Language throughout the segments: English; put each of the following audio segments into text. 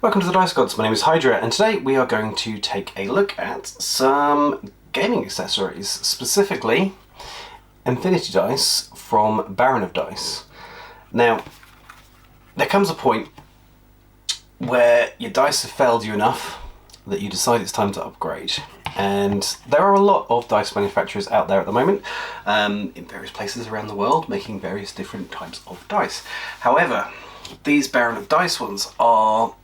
Welcome to the Dice Gods. My name is Hydra, and today we are going to take a look at some gaming accessories, specifically Infinity Dice from Baron of Dice. Now, there comes a point where your dice have failed you enough that you decide it's time to upgrade. And there are a lot of dice manufacturers out there at the moment, in various places around the world, making various different types of dice. However, these Baron of Dice ones are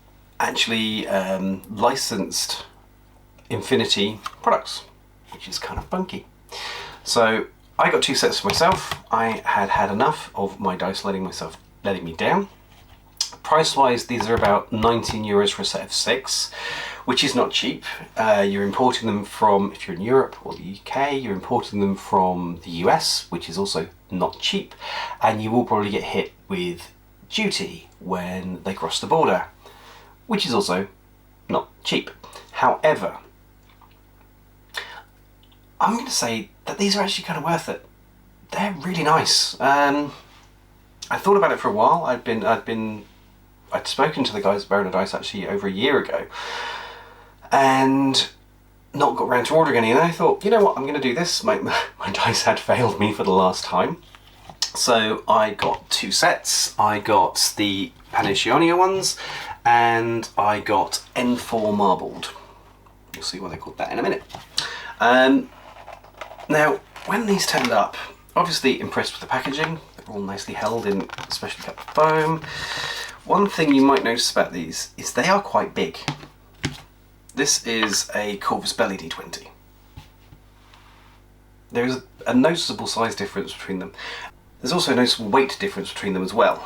actually licensed Infinity products, which is kind of funky. So I got two sets for myself. I had enough of my dice letting me down. Price wise, these are about €19 for a set of 6, which is not cheap. You're importing them from, if you're in Europe or the UK, you're importing them from the US, which is also not cheap, and you will probably get hit with duty when they cross the border, which is also not cheap. However, I'm going to say that these are actually kind of worth it. They're really nice. I thought about it for a while. I'd spoken to the guys at Baron of Dice actually over a year ago, and not got around to ordering any. And I thought, you know what, I'm going to do this. My dice had failed me for the last time. So I got two sets. I got the Panacea ones, and I got N4 marbled. You'll see why they called that in a minute. Now, when these turned up, obviously impressed with the packaging. They're all nicely held in specially cut foam. One thing you might notice about these is they are quite big. This is a Corvus Belli D20. There is a noticeable size difference between them. There's also a noticeable weight difference between them as well.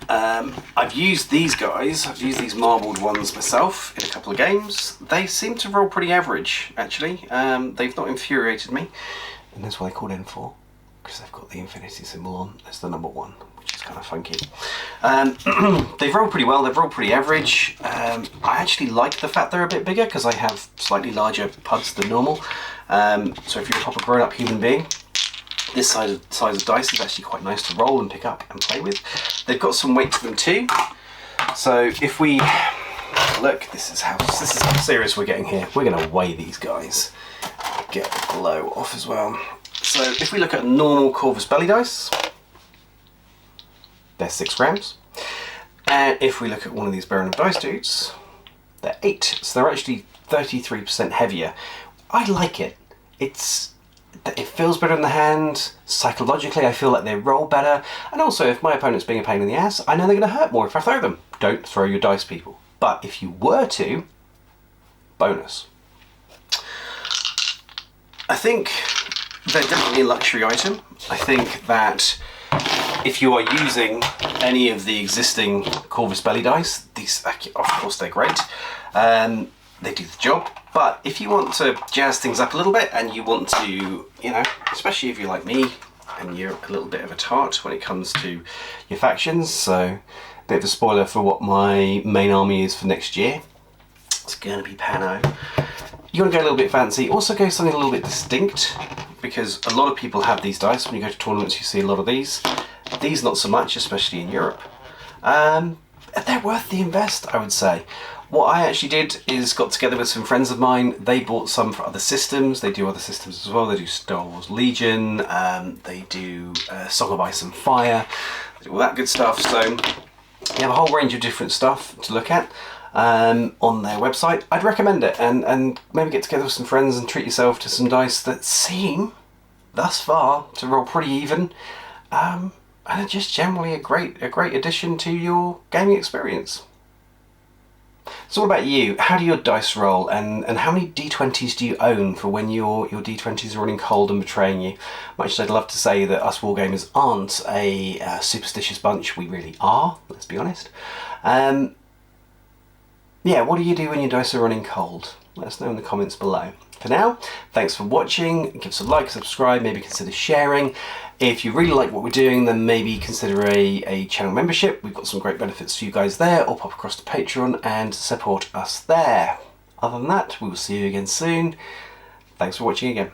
I've used these guys, I've used these marbled ones myself in a couple of games. They seem to roll pretty average, actually. They've not infuriated me. And that's why they called N4, because they've got the infinity symbol on as the number 1, which is kind of funky. They've rolled pretty well, they've rolled pretty average. I actually like the fact they're a bit bigger, because I have slightly larger puds than normal. So if you're a proper grown-up human being, this size of dice is actually quite nice to roll and pick up and play with. They've got some weight to them too. So if we look, this is how serious we're getting here. We're going to weigh these guys, get the glow off as well. So if we look at a normal Corvus Belli dice, they're 6 grams. And if we look at one of these Baron of Dice dudes, they're 8. So they're actually 33% heavier. I like it. It feels better in the hand. Psychologically, I feel like they roll better. And also, if my opponent's being a pain in the ass, I know they're going to hurt more if I throw them. Don't throw your dice, people. But if you were to, bonus. I think they're definitely a luxury item. I think that if you are using any of the existing Corvus Belli dice, these, of course, they're great. They do the job. But if you want to jazz things up a little bit and you want to, you know, especially if you're like me and you're a little bit of a tart when it comes to your factions, so a bit of a spoiler for what my main army is for next year. It's going to be Pano. You want to go a little bit fancy, also go something a little bit distinct, because a lot of people have these dice. When you go to tournaments you see a lot of these. These not so much, especially in Europe. They're worth the invest, I would say. What I actually did is got together with some friends of mine. They bought some for other systems. They do other systems as well. They do Star Wars Legion. They do Song of Ice and Fire. They do all that good stuff. So you have a whole range of different stuff to look at on their website. I'd recommend it, and maybe get together with some friends and treat yourself to some dice that seem, thus far, to roll pretty even. And are just generally a great addition to your gaming experience. So what about you? How do your dice roll, and how many D20s do you own for when your D20s are running cold and betraying you? Much as I'd love to say that us wargamers aren't a superstitious bunch, we really are, let's be honest. Yeah, what do you do when your dice are running cold? Let us know in the comments below. For now, thanks for watching. Give us a like, subscribe, maybe consider sharing. If you really like what we're doing, then maybe consider a channel membership. We've got some great benefits for you guys there, or pop across to Patreon and support us there. Other than that, we will see you again soon. Thanks for watching again.